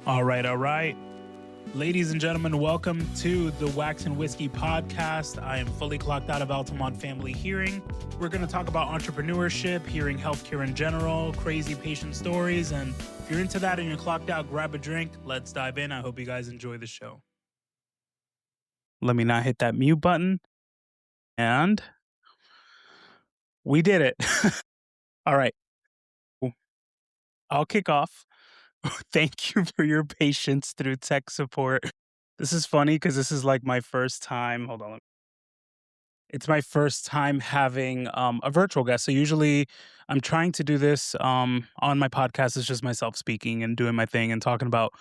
All right. Ladies and gentlemen, welcome to the Wax and Whiskey podcast. I am fully clocked out of Altamont Family Hearing. We're going to talk about entrepreneurship, hearing healthcare in general, crazy patient stories. And if you're into that and you're clocked out, grab a drink. Let's dive in. I hope you guys enjoy the show. Let me not hit that mute button. And we did it. All right. I'll kick off. Thank you for your patience through tech support. This is funny because this is like my first time. Hold on. It's my first time having a virtual guest. So usually I'm trying to do this on my podcast. It's just myself speaking and doing my thing and talking about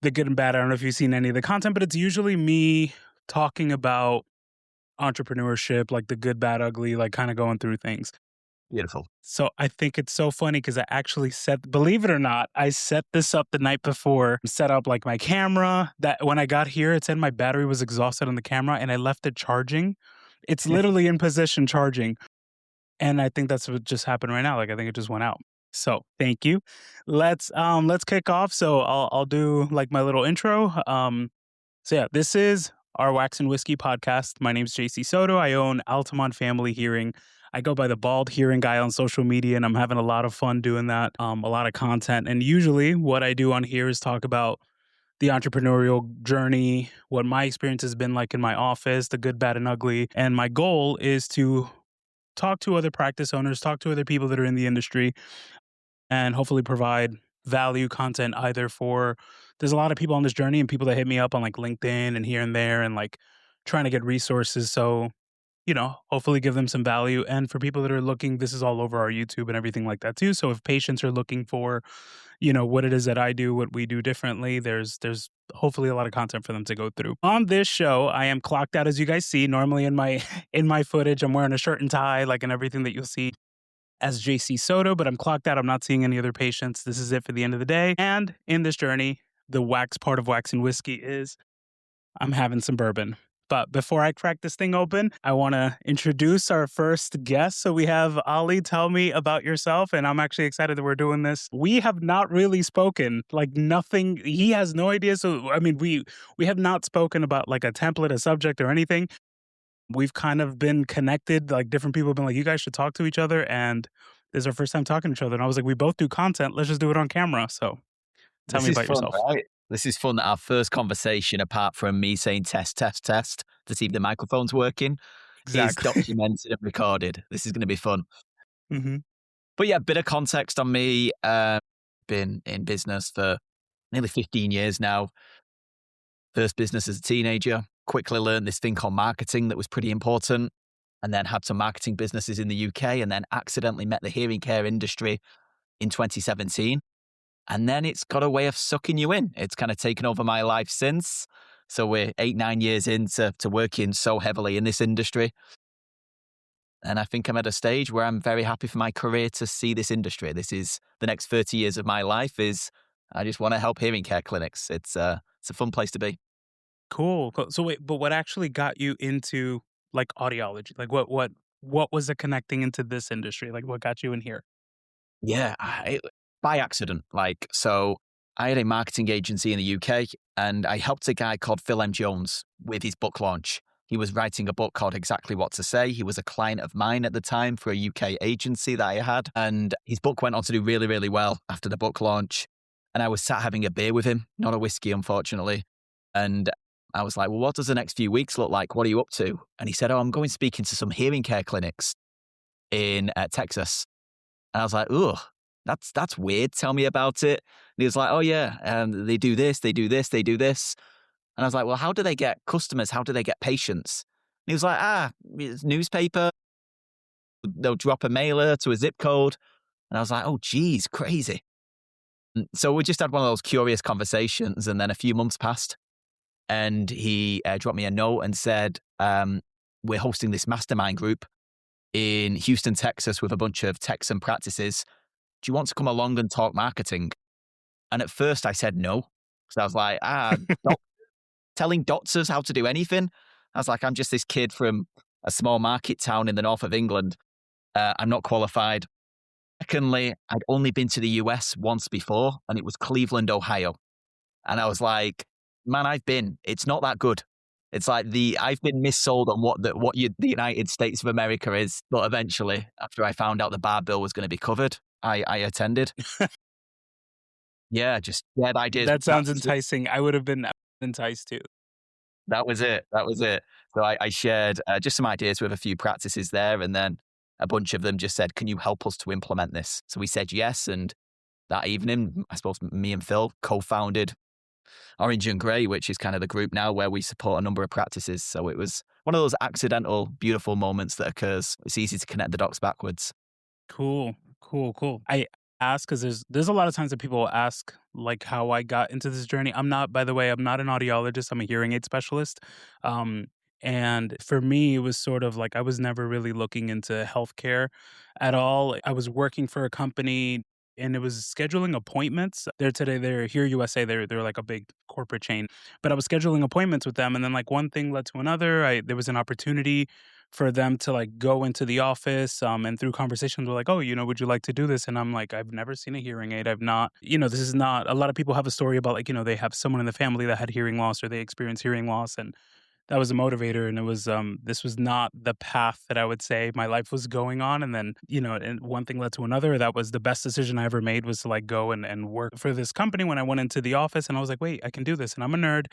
the good and bad. I don't know if you've seen any of the content, but it's usually me talking about entrepreneurship, like the good, bad, ugly, like kind of going through things. Beautiful. So I think it's so funny because I actually believe it or not, I set this up the night before, set up like my camera. That when I got here, it said my battery was exhausted on the camera and I left it charging. It's literally in position charging. And I think that's what just happened right now. Like I think it just went out. So thank you. Let's kick off. So I'll do like my little intro. So yeah, this is our Wax and Whiskey podcast. My name's JC Soto. I own Altamont Family Hearing. I go by the Bald Hearing Guy on social media, and I'm having a lot of fun doing that, a lot of content. And usually what I do on here is talk about the entrepreneurial journey, what my experience has been like in my office, the good, bad, and ugly. And my goal is to talk to other practice owners, talk to other people that are in the industry, and hopefully provide value content either for, there's a lot of people on this journey and people that hit me up on like LinkedIn and here and there and like trying to get resources. So, hopefully give them some value. And for people that are looking, this is all over our YouTube and everything like that too. So if patients are looking for, what it is that I do, what we do differently, there's hopefully a lot of content for them to go through. On this show, I am clocked out, as you guys see. Normally in my footage, I'm wearing a shirt and tie, like and everything that you'll see as JC Soto, but I'm clocked out. I'm not seeing any other patients. This is it for the end of the day. And in this journey, the wax part of Wax and Whiskey is I'm having some bourbon. But before I crack this thing open, I want to introduce our first guest. So we have Ali. Tell me about yourself. And I'm actually excited that we're doing this. We have not really spoken, like nothing. He has no idea. So, I mean, we have not spoken about like a template, a subject or anything. We've kind of been connected. Like different people have been like, you guys should talk to each other. And this is our first time talking to each other. And I was like, we both do content. Let's just do it on camera. So tell me about yourself. Right? This is fun. Our first conversation, apart from me saying test to see if the microphone's working, is documented and recorded. This is going to be fun. Mm-hmm. But yeah, a bit of context on me. Been in business for nearly 15 years now. First business as a teenager. Quickly learned this thing called marketing that was pretty important. And then had some marketing businesses in the UK and then accidentally met the hearing care industry in 2017. And then it's got a way of sucking you in. It's kind of taken over my life since. So we're 8-9 years into working so heavily in this industry. And I think I'm at a stage where I'm very happy for my career to see this industry. This is the next 30 years of my life I just want to help hearing care clinics. It's a fun place to be. Cool. So wait, but what actually got you into like audiology? Like what was it connecting into this industry? Like what got you in here? Yeah, by accident. So I had a marketing agency in the UK and I helped a guy called Phil M. Jones with his book launch. He was writing a book called Exactly What to Say. He was a client of mine at the time for a UK agency that I had. And his book went on to do really, really well after the book launch. And I was sat having a beer with him, not a whiskey, unfortunately. And I was like, well, what does the next few weeks look like? What are you up to? And he said, I'm going speaking to some hearing care clinics in Texas. And I was like, ugh. That's weird. Tell me about it. And he was like, oh yeah, they do this, they do this, they do this. And I was like, well, how do they get customers? How do they get patients? And he was like, it's newspaper. They'll drop a mailer to a zip code. And I was like, oh, geez, crazy. And so we just had one of those curious conversations. And then a few months passed and he dropped me a note and said, we're hosting this mastermind group in Houston, Texas with a bunch of Texan practices. Do you want to come along and talk marketing? And at first I said no. So I was like, telling doctors how to do anything. I was like, I'm just this kid from a small market town in the north of England. I'm not qualified. Secondly, I'd only been to the US once before and it was Cleveland, Ohio. And I was like, man, it's not that good. It's like I've been missold on the United States of America is. But eventually, after I found out the bar bill was going to be covered, I attended. Yeah, just shared ideas with That sounds practices. enticing. I would have been enticed too. That was it. That was it. So I shared just some ideas with a few practices there, and then a bunch of them just said, "Can you help us to implement this?" So we said yes, and that evening, I suppose me and Phil co-founded Orange and Grey, which is kind of the group now where we support a number of practices. So it was one of those accidental, beautiful moments that occurs. It's easy to connect the dots backwards. Cool, cool, cool. I ask because there's a lot of times that people will ask like how I got into this journey. I'm not, by the way, I'm not an audiologist. I'm a hearing aid specialist. Um, and for me, it was sort of like I was never really looking into healthcare at all. I was working for a company and it was scheduling appointments. They're here USA, they're like a big corporate chain. But I was scheduling appointments with them and then like one thing led to another. There was an opportunity for them to like go into the office and through conversations were like, oh, would you like to do this? And I'm like, I've never seen a hearing aid. I've not, this is not, a lot of people have a story about like, they have someone in the family that had hearing loss or they experience hearing loss. And that was a motivator. And it was, this was not the path that I would say my life was going on. And then, and one thing led to another. That was the best decision I ever made, was to like go and work for this company. When I went into the office and I was like, wait, I can do this. And I'm a nerd.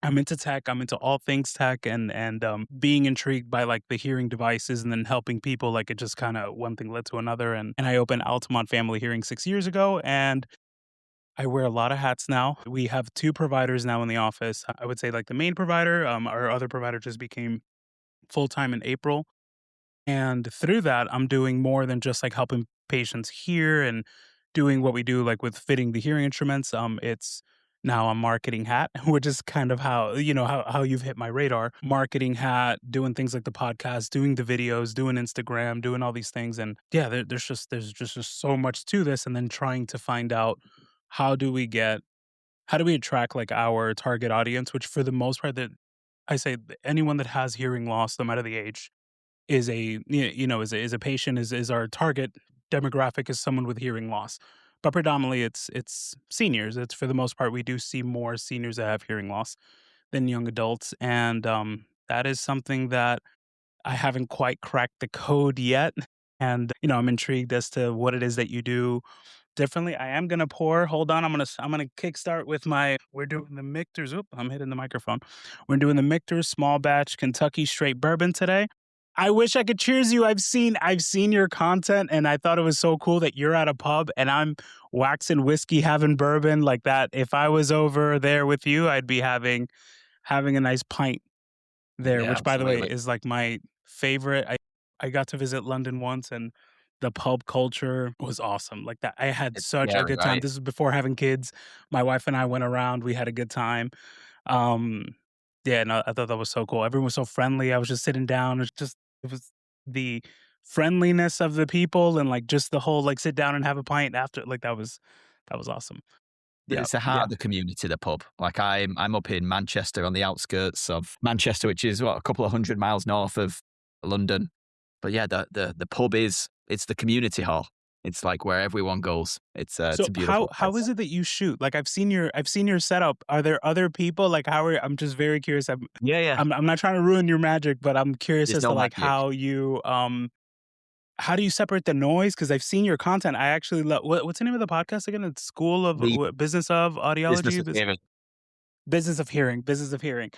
I'm into tech. I'm into all things tech, and being intrigued by like the hearing devices, and then helping people. Like it just kind of one thing led to another, and I opened Altamont Family Hearing 6 years ago, and I wear a lot of hats now. We have two providers now in the office. I would say like the main provider. Our other provider just became full time in April, and through that, I'm doing more than just like helping patients hear and doing what we do like with fitting the hearing instruments. It's now a marketing hat, which is kind of how, how you've hit my radar. Marketing hat, doing things like the podcast, doing the videos, doing Instagram, doing all these things. And yeah, there's just so much to this. And then trying to find out how do we get how do we attract like our target audience, which for the most part that I say anyone that has hearing loss, no matter the age, is a patient, is our target demographic, is someone with hearing loss. But predominantly it's seniors. It's for the most part we do see more seniors that have hearing loss than young adults, and that is something that I haven't quite cracked the code yet. And I'm intrigued as to what it is that you do differently. I am gonna pour. Hold on, I'm gonna kickstart with my. We're doing the Michter's. Oop, I'm hitting the microphone. We're doing the Michter's small batch Kentucky straight bourbon today. I wish I could cheers you. I've seen your content, and I thought it was so cool that you're at a pub and I'm waxing whiskey, having bourbon like that. If I was over there with you, I'd be having a nice pint there, Yeah, which by the way absolutely. is like my favorite. I got to visit London once and the pub culture was awesome. Like that I had It's such a scary, good time. right? This was before having kids. My wife and I went around, we had a good time. Um yeah, no, I thought that was so cool. Everyone was so friendly. I was just sitting down. It was the friendliness of the people and like just the whole like sit down and have a pint after, like that was awesome. Yeah. It's the heart Yeah. of the community, the pub. Like I'm up in Manchester on the outskirts of Manchester, which is a couple of 100 miles north of London. But yeah, the pub it's the community hall. It's like where everyone goes. It's So a how beautiful how place. is it that you shoot? Like I've seen your setup. Are there other people? Like I'm just very curious. I'm Yeah, yeah. I'm I'm not trying to ruin your magic, but I'm curious There's as to no like magic. how do you separate the noise? Because I've seen your content. I actually love what's the name of the podcast again? It's School of The Business of business Audiology, of hearing. Business of Hearing, Business of Hearing.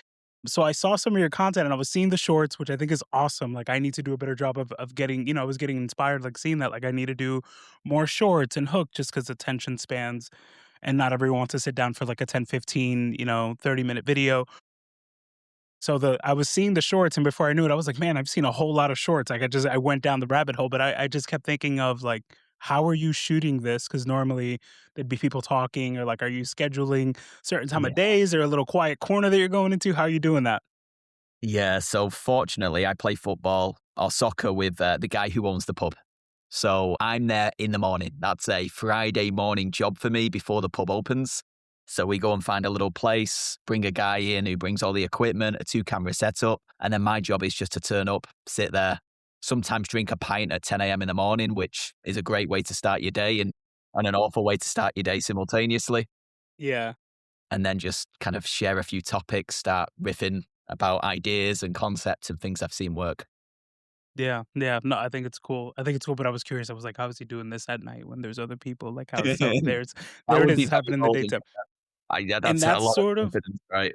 So I saw some of your content and I was seeing the shorts, which I think is awesome. Like I need to do a better job of getting, I was getting inspired, like seeing that. Like I need to do more shorts and hook just because attention spans and not everyone wants to sit down for like a 10, 15, 30-minute video. So I was seeing the shorts, and before I knew it, I was like, man, I've seen a whole lot of shorts. Like I went down the rabbit hole, but I just kept thinking of like, how are you shooting this? Because normally there'd be people talking, or like, are you scheduling certain time of Yeah. days or a little quiet corner that you're going into? How are you doing that? Yeah. So fortunately, I play football or soccer with the guy who owns the pub. So I'm there in the morning. That's a Friday morning job for me before the pub opens. So we go and find a little place, bring a guy in who brings all the equipment, a 2 camera setup. And then my job is just to turn up, sit there, sometimes drink a pint at 10 a.m. in the morning, which is a great way to start your day and an awful way to start your day simultaneously. Yeah. and then just kind of share a few topics, start riffing about ideas and concepts and things I've seen work. Yeah, yeah. No, I think it's cool. I think it's cool, but I was curious. I was like, how is he doing this at night when there's other people? Like, how? So That there it would is. be It's very happening in the bold in daytime, yeah, and that's a that's lot of sort of confidence, right?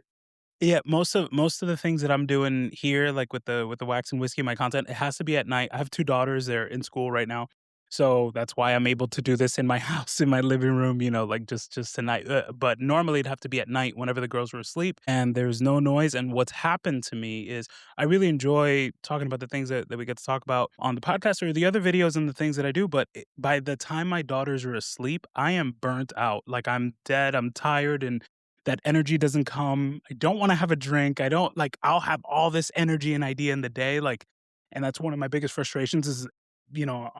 yeah. Most of the things that I'm doing here, like with the wax and whiskey, my content, it has to be at night. I have two daughters. They're in school right now, so that's why I'm able to do this in my house, in my living room. You know, like just tonight. But normally it'd have to be at night whenever the girls were asleep and there's no noise. And what's happened to me is I really enjoy talking about the things that we get to talk about on the podcast or the other videos and the things that I do. But by the time my daughters are asleep, I am burnt out. Like I'm dead. I'm tired, and that energy doesn't come. I don't want to have a drink. I don't like, I'll have all this energy and idea in the day. Like, and that's one of my biggest frustrations is, you know,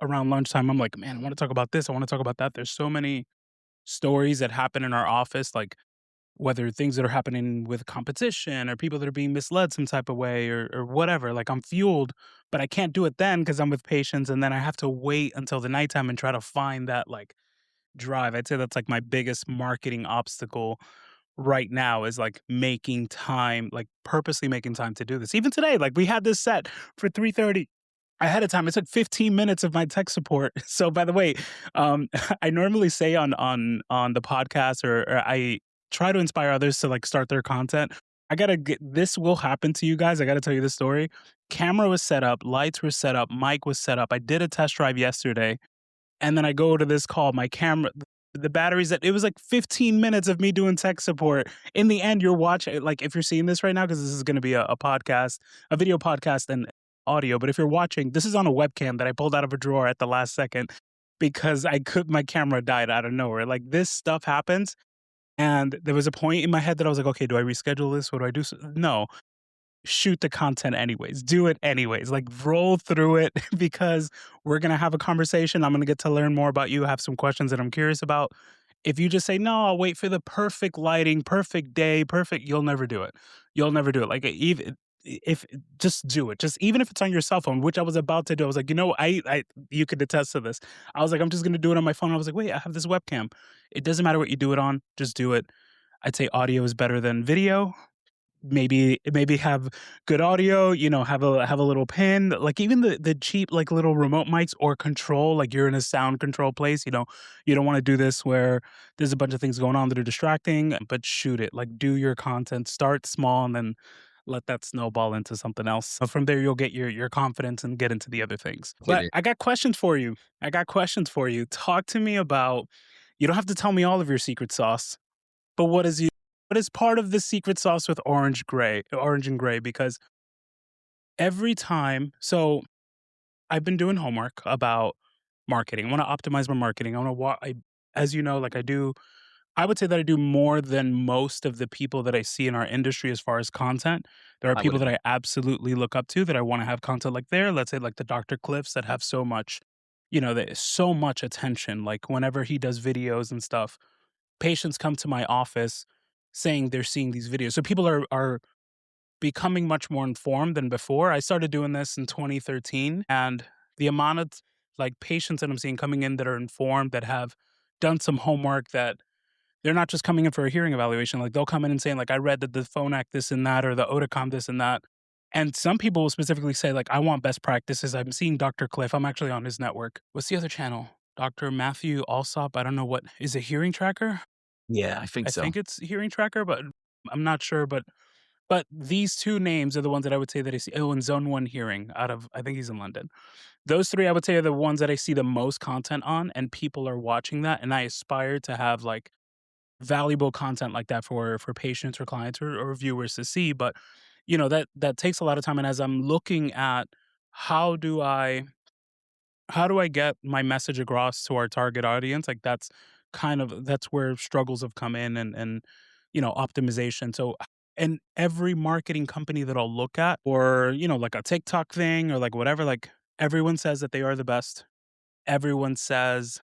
around lunchtime, I'm like, man, I want to talk about this. I want to talk about that. There's so many stories that happen in our office, like whether things that are happening with competition or people that are being misled some type of way or whatever. Like I'm fueled, but I can't do it then because I'm with patients. And then I have to wait until the nighttime and try to find that like drive. I'd say that's like my biggest marketing obstacle right now is like making time, like purposely making time to do this. Even today, like we had this set for 3:30 ahead of time. It took 15 minutes of my tech support. So by the way, I normally say on the podcast or I try to inspire others to like start their content. I gotta get this will happen to you guys. I gotta tell you this story. Camera was set up, lights were set up, mic was set up. I did a test drive yesterday and then I go to this call, my camera the batteries that it was like 15 minutes of me doing tech support. In the end, you're watching like if you're seeing this right now, because this is gonna be a podcast, a video podcast and audio, but if you're watching, this is on a webcam that I pulled out of a drawer at the last second because I could my camera died out of nowhere. Like this stuff happens. And there was a point in my head that I was like, okay, do I reschedule this? What do I do? No, shoot the content anyways. Do it anyways. Like roll through it because we're going to have a conversation. I'm going to get to learn more about you, have some questions that I'm curious about. If you just say, no, I'll wait for the perfect lighting, perfect day, perfect, you'll never do it. You'll never do it. Like even if just do it, just even if it's on your cell phone, which I was about to do. I was like, you know, you could attest to this. I was like, I'm just going to do it on my phone. I was like, wait, I have this webcam. It doesn't matter what you do it on, just do it. I'd say audio is better than video. Maybe have good audio, you know, have a little pin, like even the cheap like little remote mics or control, like you're in a sound control place, you know, you don't want to do this where there's a bunch of things going on that are distracting, but shoot it. Like do your content, start small and then let that snowball into something else. So from there you'll get your confidence and get into the other things. But Completely. I got questions for you. I got questions for you. Talk to me about you don't have to tell me all of your secret sauce, but what is part of the secret sauce with orange and gray? Because every time, so I've been doing homework about marketing. I want to optimize my marketing. I want to as you know, like I do. I would say that I do more than most of the people that I see in our industry as far as content. There are I would people that agree. I absolutely look up to that I want to have content like there. Let's say like the Dr. Cliffs that have so much, you know, so much attention. Like whenever he does videos and stuff, patients come to my office saying they're seeing these videos. So people are becoming much more informed than before. I started doing this in 2013 and the amount of like patients that I'm seeing coming in that are informed that have done some homework that they're not just coming in for a hearing evaluation. Like they'll come in and saying like I read that the Phonak this and that or the Oticom this and that. And some people will specifically say like I want best practices. I'm seeing Dr. Cliff. I'm actually on his network. What's the other channel? Dr. Matthew Alsop. I don't know what is a hearing tracker. Yeah, I think I so. think it's Hearing Tracker, but I'm not sure. But these 2 names are the ones that I would say that I see. Oh, and Zone One Hearing out of I think he's in London. Those 3 I would say are the ones that I see the most content on, and people are watching that. And I aspire to have like valuable content like that for patients or clients or viewers to see. But you know that takes a lot of time. And as I'm looking at how do I how do I get my message across to our target audience? Like that's where struggles have come in and you know optimization. So and every marketing company that I'll look at or you know like a TikTok thing or like whatever like everyone says that they are the best. Everyone says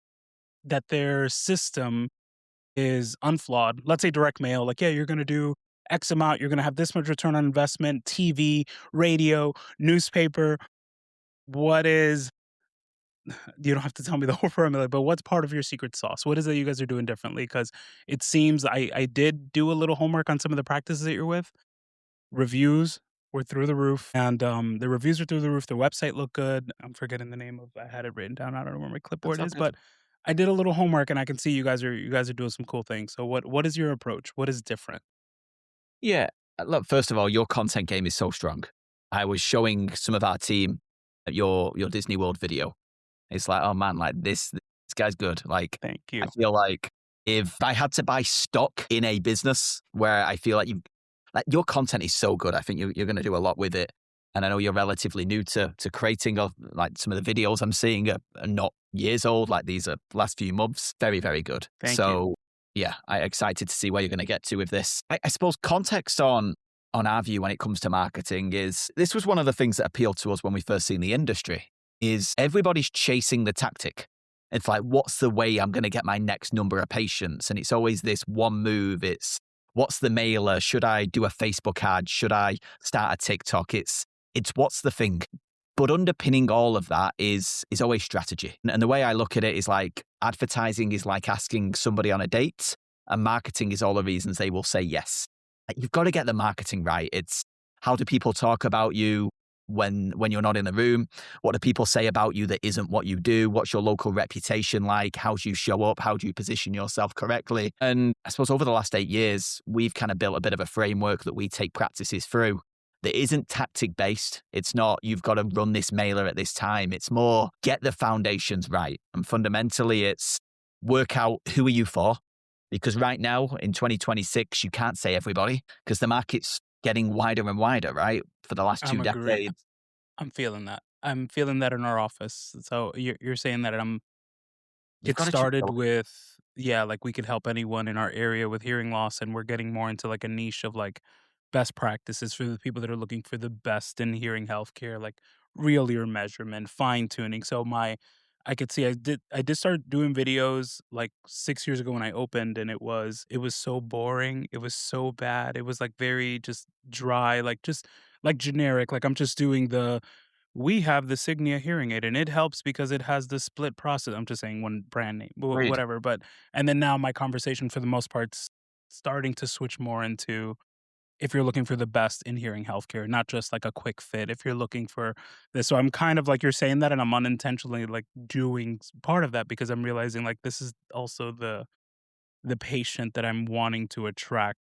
that their system is unflawed. Let's say direct mail like yeah, you're going to do X amount, you're going to have this much return on investment, TV, radio, newspaper. What is you don't have to tell me the whole formula, but what's part of your secret sauce? What is it you guys are doing differently? Because it seems I did do a little homework on some of the practices that you're with. Reviews were through the roof, and, the reviews are through the roof, the website looked good. I'm forgetting the name of I had it written down, I don't know where my That's clipboard all is, good. but I did a little homework, and I can see you guys are doing some cool things. So what is your approach? What is different? Yeah. Look, first of all, your content game is so strong. I was showing some of our team your Disney World video. It's like, oh man, like this guy's good. Like, Thank I you. feel like if I had to buy stock in a business where I feel like your content is so good, I think you're going to do a lot with it. And I know you're relatively new to creating of like some of the videos I'm seeing are not years old. Like these are last few months. Very, very good. Thank you. So yeah, I'm excited to see where you're going to get to with this. I suppose context on our view when it comes to marketing is this was one of the things that appealed to us when we first seen the industry is everybody's chasing the tactic. It's like, what's the way I'm going to get my next number of patients? And it's always this one move. It's what's the mailer? Should I do a Facebook ad? Should I start a TikTok? It's what's the thing. But underpinning all of that is always strategy. And the way I look at it is like advertising is like asking somebody on a date, and marketing is all the reasons they will say yes. Like, you've got to get the marketing right. It's how do people talk about you when you're not in the room? What do people say about you that isn't what you do? What's your local reputation like? How do you show up? How do you position yourself correctly? And I suppose over the last 8 years, we've kind of built a bit of a framework that we take practices through that isn't tactic based. It's not, you've got to run this mailer at this time. It's more, get the foundations right. And fundamentally, it's work out who are you for? Because right now in 2026, you can't say everybody because the market's getting wider and wider, right? For the last I'm two agree decades, I'm feeling that. I'm feeling that in our office. So you're saying that I'm you've It got to keep started going. with yeah, like, we could help anyone in our area with hearing loss, and we're getting more into, like, a niche of, like, best practices for the people that are looking for the best in hearing healthcare, like, real ear measurement, fine-tuning, so my I could see I did start doing videos, like, 6 years ago when I opened, and it was so boring, it was so bad, it was, like, very just dry, like, just like, generic, like, I'm just doing the we have the Signia hearing aid, and it helps because it has the split process. I'm just saying one brand name, Agreed. whatever. But and then now my conversation for the most part's starting to switch more into if you're looking for the best in hearing healthcare, not just like a quick fit. If you're looking for this, so I'm kind of like you're saying that, and I'm unintentionally like doing part of that because I'm realizing like this is also the patient that I'm wanting to attract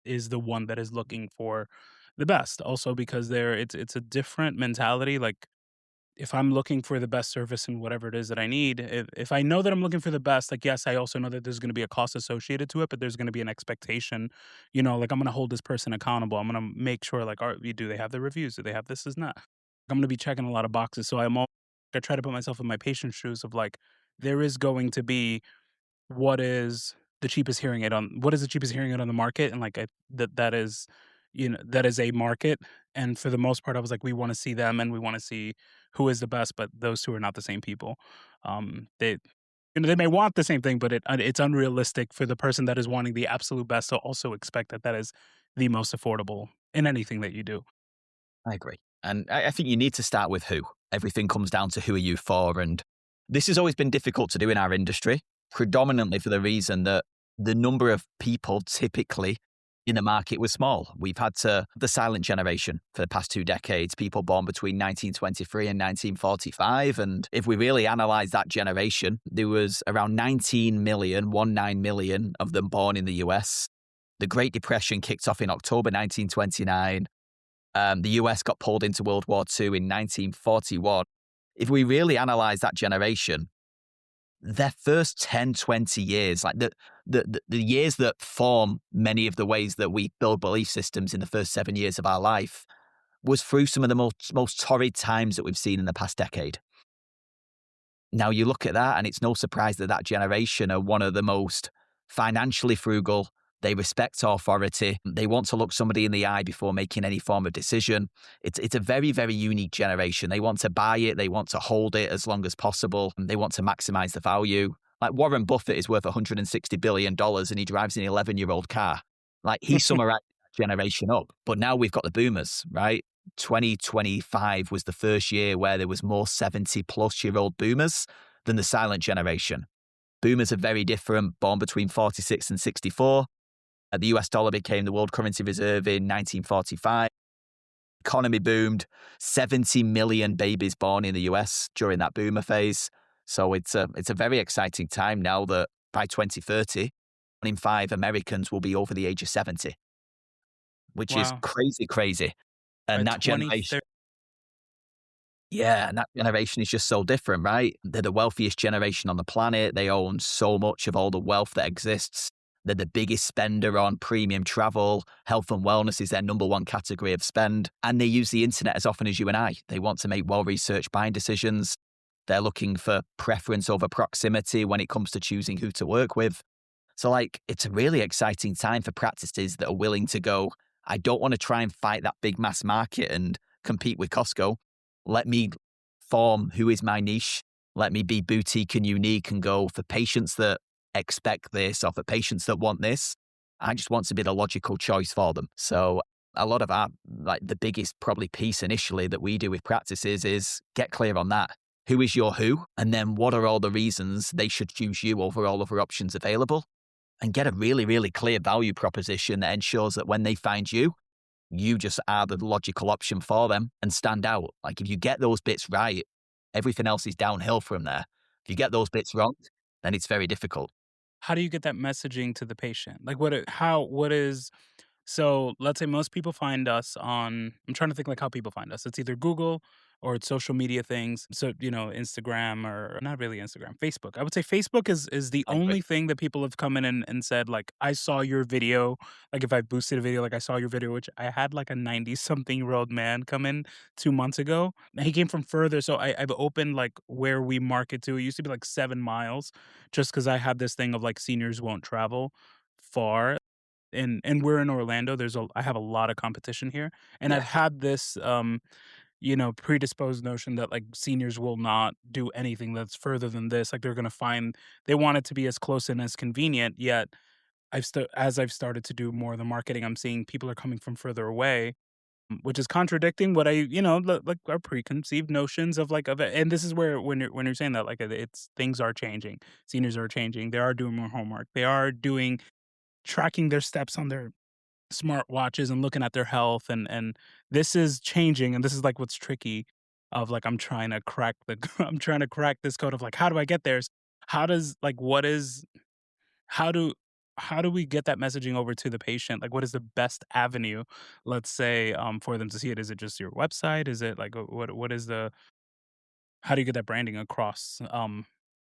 is the one that is looking for the best. Also because it's a different mentality. Like if I'm looking for the best service in whatever it is that I need, if I know that I'm looking for the best, like, yes, I also know that there's going to be a cost associated to it, but there's going to be an expectation, like I'm going to hold this person accountable. I'm going to make sure, like, do they have the reviews? Do they have this? Is not. I'm going to be checking a lot of boxes. So I try to put myself in my patient's shoes of like, there is going to be what is what is the cheapest hearing aid on the market? And, like, that is, that is a market, and for the most part, I was like, we wanna see them, and we wanna see who is the best, but those 2 are not the same people. They they may want the same thing, but it's unrealistic for the person that is wanting the absolute best to also expect that that is the most affordable in anything that you do. I agree. And I think you need to start with who. Everything comes down to who are you for. And this has always been difficult to do in our industry, predominantly for the reason that the number of people typically in the market was small. We've had the silent generation for the past 2 decades, people born between 1923 and 1945. And if we really analyze that generation, there was around 19 million of them born in the US. The Great Depression kicked off in October 1929. The US got pulled into World War II in 1941. If we really analyze that generation, their first 10, 20 years, like the years that form many of the ways that we build belief systems in the first 7 years of our life, was through some of the most torrid times that we've seen in the past decade. Now you look at that, and it's no surprise that that generation are one of the most financially frugal. They respect authority. They want to look somebody in the eye before making any form of decision. It's a very, very unique generation. They want to buy it. They want to hold it as long as possible. They want to maximize the value. Like Warren Buffett is worth $160 billion and he drives an 11-year-old car. Like he summarized that generation up. But now we've got the boomers, right? 2025 was the first year where there was more 70-plus-year-old boomers than the silent generation. Boomers are very different, born between 46 and 64. The US dollar became the world currency reserve in 1945. Economy boomed, 70 million babies born in the US during that boomer phase. So it's a very exciting time now that by 2030, 1 in 5 Americans will be over the age of 70, which is Wow. crazy, crazy. By And that generation, 2030. yeah, and that generation is just so different, right? They're the wealthiest generation on the planet. They own so much of all the wealth that exists. They're the biggest spender on premium travel. Health and wellness is their number one category of spend. And they use the internet as often as you and I. They want to make well-researched buying decisions. They're looking for preference over proximity when it comes to choosing who to work with. So, like, it's a really exciting time for practices that are willing to go, I don't want to try and fight that big mass market and compete with Costco. Let me form who is my niche. Let me be boutique and unique and go for patients that expect this or for patients that want this. I just want to be the logical choice for them. So a lot of our, like the biggest probably piece initially that we do with practices is get clear on that. Who is your who? And then what are all the reasons they should choose you over all other options available? And get a really, really clear value proposition that ensures that when they find you, you just are the logical option for them and stand out. Like if you get those bits right, everything else is downhill from there. If you get those bits wrong, then it's very difficult. How do you get that messaging to the patient? Like what is so let's say most people find us on I'm trying to think like how people find us. It's either Google or it's social media things. So, Instagram or not really Instagram, Facebook. I would say Facebook is the I agree. only thing that people have come in and said, like, I saw your video. Like if I boosted a video, like I saw your video, which I had like a 90 something year old man come in 2 months ago. And he came from further. So I've opened like where we market to. It used to be like 7 miles just because I had this thing of like seniors won't travel far and we're in Orlando. I have a lot of competition here, and I've Yeah. had this predisposed notion that like seniors will not do anything that's further than this. Like they're gonna find they want it to be as close and as convenient. Yet as I've started to do more of the marketing, I'm seeing people are coming from further away, which is contradicting what like our preconceived notions of like of it. And this is where when you're saying that like it's things are changing, seniors are changing, they are doing more homework, they are doing tracking their steps on their smartwatches and looking at their health and this is changing and this is like what's tricky of like I'm trying to crack the I'm trying to crack this code of like how do I get there? How does like what is how do how do we get that messaging over to the patient? Like what is the best avenue, let's say, for them to see it? Is it just your website? Is it like what is the how do you get that branding across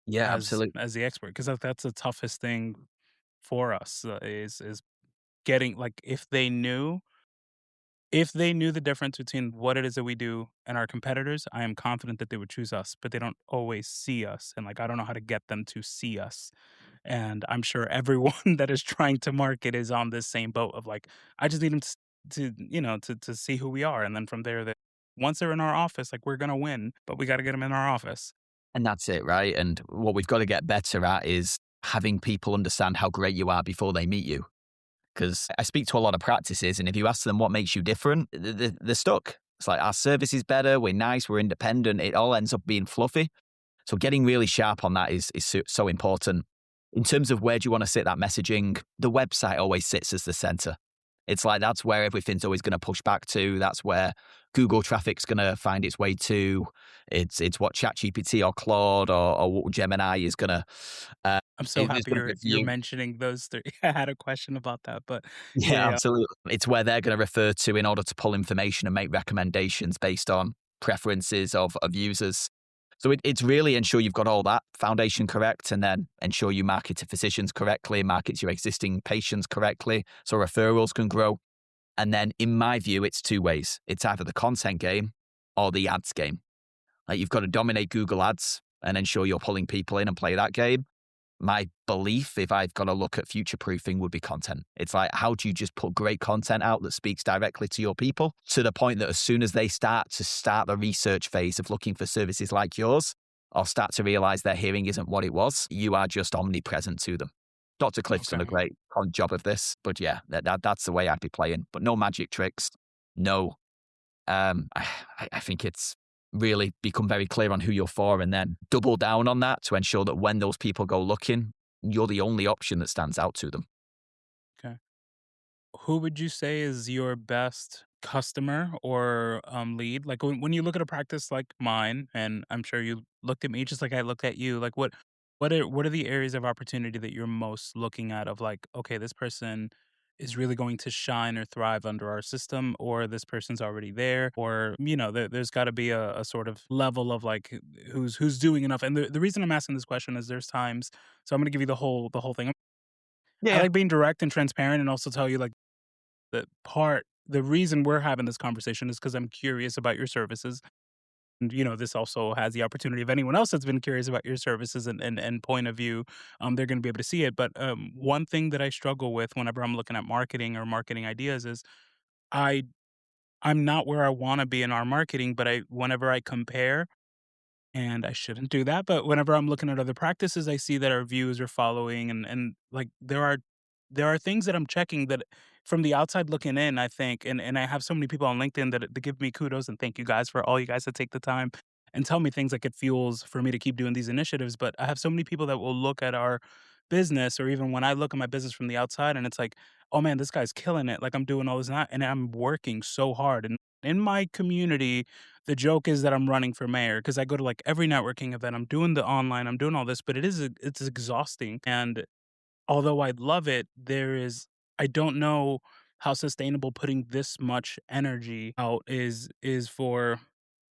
Yeah, absolutely. as the expert? Because that's the toughest thing for us is getting like if they knew the difference between what it is that we do and our competitors, I am confident that they would choose us, but they don't always see us. And like, I don't know how to get them to see us. And I'm sure everyone that is trying to market is on this same boat of like, I just need them to see who we are. And then from there, that once they're in our office, like we're going to win, but we got to get them in our office. And that's it, right? And what we've got to get better at is having people understand how great you are before they meet you. Because I speak to a lot of practices, and if you ask them what makes you different, they're stuck. It's like our service is better, we're nice, we're independent. It all ends up being fluffy. So getting really sharp on that is so important. In terms of where do you want to sit that messaging, the website always sits as the center. It's like that's where everything's always going to push back to. That's where Google traffic's going to find its way to. It's what ChatGPT or Claude or what Gemini is going to I'm so is happy going to you're review. mentioning those three. I had a question about that, but yeah, Yeah, yeah. absolutely. It's where they're going to refer to in order to pull information and make recommendations based on preferences of users. So it's really ensure you've got all that foundation correct and then ensure you market to physicians correctly, market to your existing patients correctly so referrals can grow. And then in my view, it's two ways. It's either the content game or the ads game. Like you've got to dominate Google ads and ensure you're pulling people in and play that game. My belief, if I've got to look at future proofing, would be content. It's like, how do you just put great content out that speaks directly to your people to the point that as soon as they start the research phase of looking for services like yours or start to realize their hearing isn't what it was, you are just omnipresent to them. Dr. Cliff's done a Okay. great job of this, but yeah, that's the way I'd be playing. But no magic tricks, no I think it's really become very clear on who you're for and then double down on that to ensure that when those people go looking, you're the only option that stands out to them. Okay. Who would you say is your best customer or lead? Like when you look at a practice like mine, and I'm sure you looked at me just like I looked at you. Like what are the areas of opportunity that you're most looking at? Of like, okay, this person is really going to shine or thrive under our system, or this person's already there, or there's got to be a sort of level of like who's doing enough. And the reason I'm asking this question is there's times. So I'm going to give you the whole thing. I Yeah. like being direct and transparent, and also tell you like the reason we're having this conversation is because I'm curious about your services. And, this also has the opportunity of anyone else that's been curious about your services and point of view, they're going to be able to see it. But one thing that I struggle with whenever I'm looking at marketing or marketing ideas is I I'm not where I want to be in our marketing, but whenever I compare, and I shouldn't do that, but whenever I'm looking at other practices, I see that our views are following, and like there are things that I'm checking that from the outside looking in, I think, and I have so many people on LinkedIn that give me kudos and thank you guys for all you guys that take the time and tell me things like it fuels for me to keep doing these initiatives. But I have so many people that will look at our business, or even when I look at my business from the outside, and it's like, oh man, this guy's killing it. Like I'm doing all this and I'm working so hard. And in my community, the joke is that I'm running for mayor because I go to like every networking event. I'm doing the online, I'm doing all this, but it's exhausting. And although I love it, I don't know how sustainable putting this much energy out is for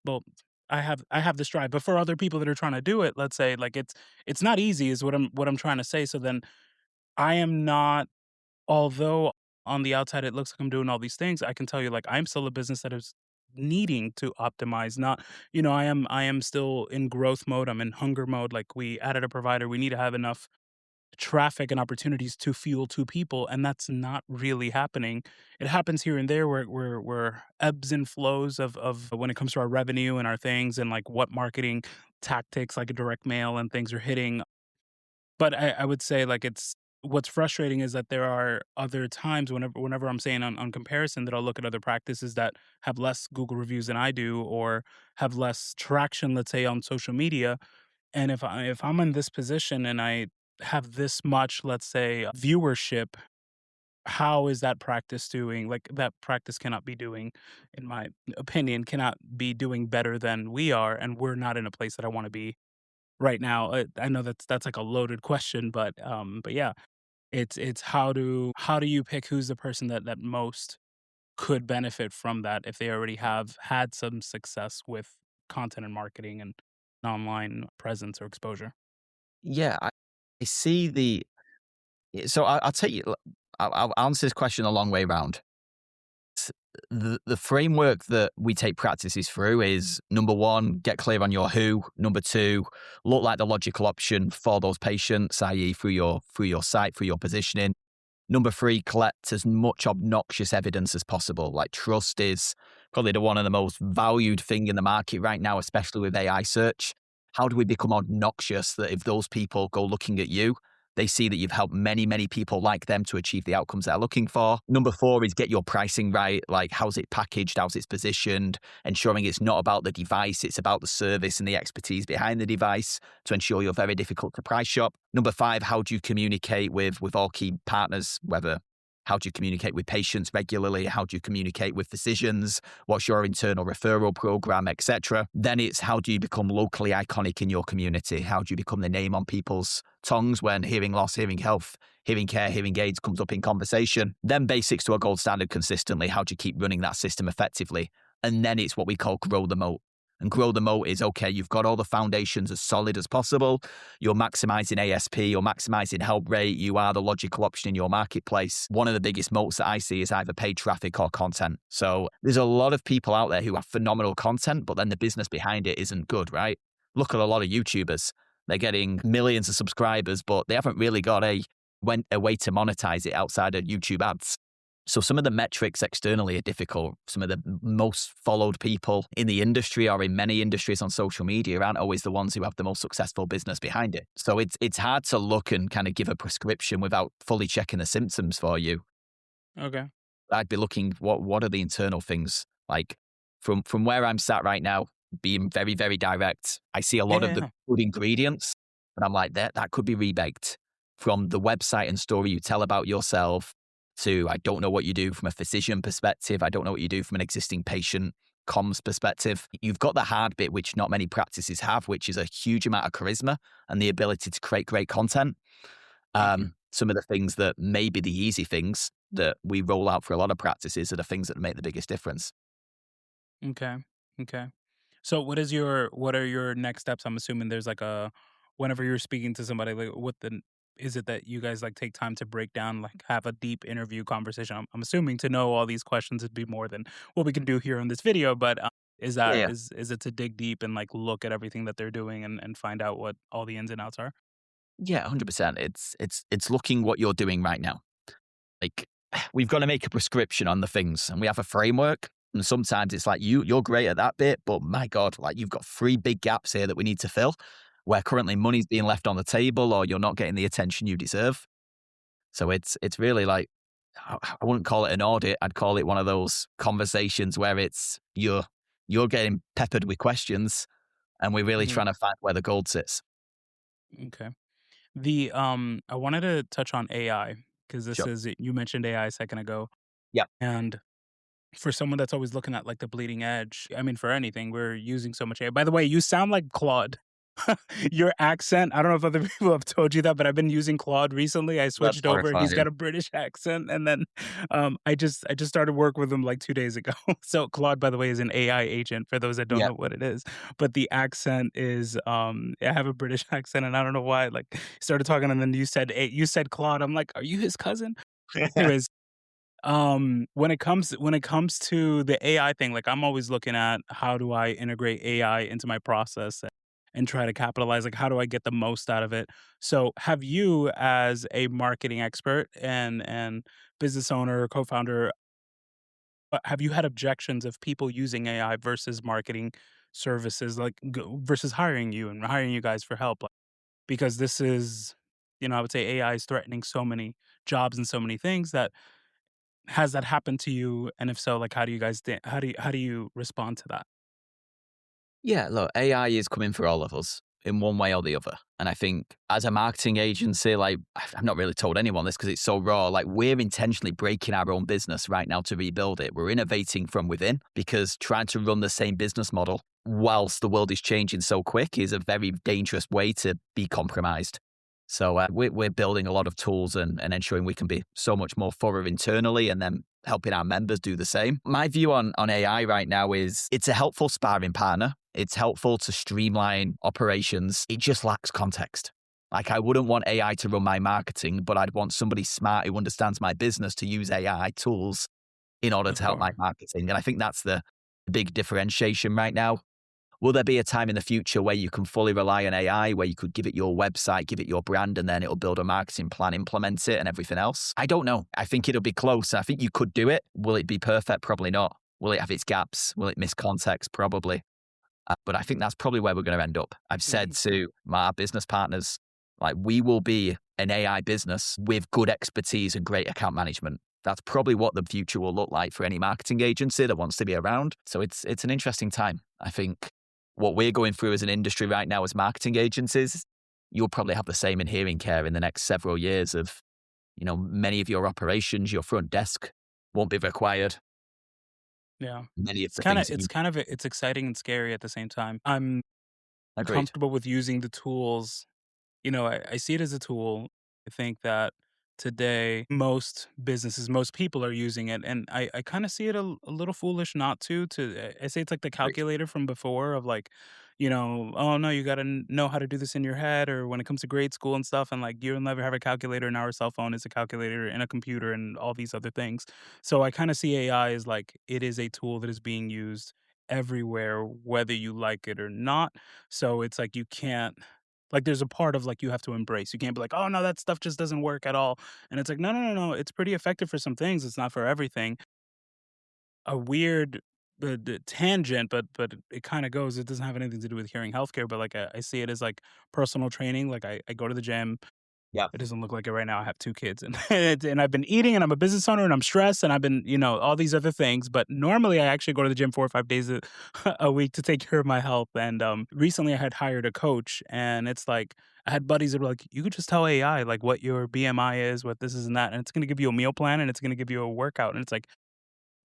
well, I have this drive, but for other people that are trying to do it, let's say like it's not easy is what I'm trying to say. So then I am not. Although on the outside it looks like I'm doing all these things, I can tell you like I'm still a business that is needing to optimize. Not, I am still in growth mode. I'm in hunger mode. Like we added a provider, we need to have enough traffic and opportunities to fuel two people, and that's not really happening. It happens here and there where ebbs and flows of when it comes to our revenue and our things and like what marketing tactics like a direct mail and things are hitting. But I would say, like, what's frustrating is that there are other times whenever I'm saying on comparison that I'll look at other practices that have less Google reviews than I do or have less traction, let's say, on social media, and if I'm in this position and I have this much, let's say, viewership, how is that practice doing? Like, that practice cannot be doing, in my opinion, cannot be doing better than we are, and we're not in a place that I wanna be right now. I know that's like a loaded question, but yeah, it's how do you pick who's the person that most could benefit from that if they already have had some success with content and marketing and online presence or exposure? Yeah, I see the so I'll tell you, I'll answer this question a long way round. S- the framework that we take practices through is number one, get clear on your who. Number two, look like the logical option for those patients, i.e., through your site, through your positioning. Number three, collect as much obnoxious evidence as possible. Like trust is probably the one of the most valued thing in the market right now, especially with AI search. How do we become obnoxious that if those people go looking at you, they see that you've helped many, many people like them to achieve the outcomes they're looking for. Number four is get your pricing right. Like how's it packaged? How's it positioned? Ensuring it's not about the device. It's about the service and the expertise behind the device to ensure you're very difficult to price shop. Number five, how do you communicate with all key partners, whether how do you communicate with patients regularly? How do you communicate with physicians? What's your internal referral program, etc.? Then it's how do you become locally iconic in your community? How do you become the name on people's tongues when hearing loss, hearing health, hearing care, hearing aids comes up in conversation? Then basics to a gold standard consistently. How do you keep running that system effectively? And then it's what we call grow the moat. And grow the moat is okay, you've got all the foundations as solid as possible. You're maximizing ASP, you're maximizing help rate, you are the logical option in your marketplace. One of the biggest moats that I see is either paid traffic or content. So there's a lot of people out there who have phenomenal content, but then the business behind it isn't good, right? Look at a lot of YouTubers. They're getting millions of subscribers, but they haven't really got a way to monetize it outside of YouTube ads. So some of the metrics externally are difficult. Some of the most followed people in the industry or in many industries on social media aren't always the ones who have the most successful business behind it. So it's hard to look and kind of give a prescription without fully checking the symptoms for you. Okay. I'd be looking what are the internal things like from where I'm sat right now, being very, very direct, I see a Yeah, lot of yeah, the yeah. good ingredients, and I'm like, that could be rebaked from the website and story you tell about yourself to I don't know what you do from a physician perspective. I don't know what you do from an existing patient comms perspective. You've got the hard bit, which not many practices have, which is a huge amount of charisma and the ability to create great content. Mm-hmm. Some of the things that may be the easy things that we roll out for a lot of practices are the things that make the biggest difference. Okay. Okay. So what are your next steps? I'm assuming there's like a whenever you're speaking to somebody, like what the is it that you guys like take time to break down, like have a deep interview conversation? I'm assuming to know all these questions would be more than what we can do here on this video, but is Yeah, that yeah. is it to dig deep and like look at everything that they're doing and find out what all the ins and outs are? Yeah, 100%. It's looking what you're doing right now. Like we've got to make a prescription on the things and we have a framework. And sometimes it's like you're great at that bit, but my God, like you've got three big gaps here that we need to fill where currently money's being left on the table or you're not getting the attention you deserve. So it's really like I wouldn't call it an audit. I'd call it one of those conversations where it's you're getting peppered with questions and we're really Hmm. trying to find where the gold sits. Okay. The I wanted to touch on AI because this Sure. is you mentioned AI a second ago, Yeah. and for someone that's always looking at like the bleeding edge, I mean, for anything, we're using so much AI. By the way, you sound like Claude. Your accent, I don't know if other people have told you that, but I've been using Claude recently. I That's switched over. He's horrifying. got a British accent, and then I just started work with him like 2 days ago. So Claude, by the way, is an AI agent for those that don't Yeah. know what it is. But the accent is I have a British accent, and I don't know why. Like started talking, and then you said Claude. I'm like, are you his cousin? Anyways, when it comes to the AI thing, like I'm always looking at how do I integrate AI into my process and try to capitalize, like how do I get the most out of it? So have you as a marketing expert and business owner, co-founder, have you had objections of people using AI versus marketing services like versus hiring you and hiring you guys for help? Like, because this is, I would say AI is threatening so many jobs and so many things that has that happened to you? And if so, like, how do you guys how do you respond to that? Yeah, look, AI is coming for all of us in one way or the other. And I think as a marketing agency, like I've not really told anyone this because it's so raw. Like we're intentionally breaking our own business right now to rebuild it. We're innovating from within because trying to run the same business model whilst the world is changing so quick is a very dangerous way to be compromised. So we're building a lot of tools and ensuring we can be so much more thorough internally and then helping our members do the same. My view on AI right now is it's a helpful sparring partner. It's helpful to streamline operations. It just lacks context. Like I wouldn't want AI to run my marketing, but I'd want somebody smart who understands my business to use AI tools in order Of to help my course. marketing. And I think that's the big differentiation right now. Will there be a time in the future where you can fully rely on AI, where you could give it your website, give it your brand, and then it'll build a marketing plan, implement it, and everything else? I don't know. I think it'll be close. I think you could do it. Will it be perfect? Probably not. Will it have its gaps? Will it miss context? Probably. But I think that's probably where we're going to end up. I've said Mhm. to my business partners, like, we will be an AI business with good expertise and great account management. That's probably what the future will look like for any marketing agency that wants to be around. So it's an interesting time. I think what we're going through as an industry right now as marketing agencies, you'll probably have the same in hearing care in the next several years of, many of your operations, your front desk won't be required. Yeah. Many of the things that you It's exciting and scary at the same time. I'm agreed. comfortable with using the tools. I see it as a tool. I think that today most businesses, most people are using it, and I kind of see it a little foolish not to. I say it's like the Agreed. calculator from before of like, oh no, you got to know how to do this in your head, or when it comes to grade school and stuff, and like you'll never have a calculator. Now our cell phone is a calculator and a computer and all these other things. So I kind of see AI as like it is a tool that is being used everywhere, whether you like it or not. So it's like you can't like, there's a part of, like, you have to embrace. You can't be like, "Oh, no, that stuff just doesn't work at all." And it's like, "No, no, no, no, it's pretty effective for some things, it's not for everything." A weird the tangent, but it kinda goes it doesn't have anything to do with hearing healthcare, but, like, I see it as, like, personal training, like, I go to the gym, Yeah. It doesn't look like it right now. I have 2 kids and and I've been eating and I'm a business owner and I'm stressed and I've been, all these other things, but normally I actually go to the gym 4 or 5 days a week to take care of my health, and, recently I had hired a coach and it's like I had buddies that were like, "You could just tell AI, like, what your BMI is, what this is and that, and it's gonna give you a meal plan and it's gonna give you a workout," and it's like,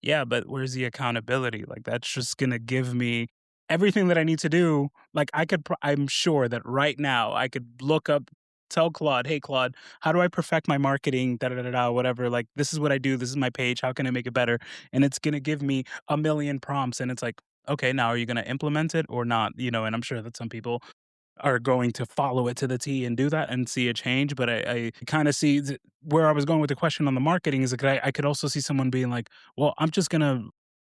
yeah, but where's the accountability? Like, that's just gonna give me everything that I need to do. Like, I'm sure that right now I could look up, tell Claude, "Hey, Claude, how do I perfect my marketing? Da da da da, da, whatever. Like, this is what I do. This is my page. How can I make it better?" And it's gonna give me a million prompts. And it's like, okay, now are you gonna implement it or not? And I'm sure that some people are going to follow it to the T and do that and see a change. But I kind of see where I was going with the question on the marketing is like I could also see someone being like, well, I'm just going to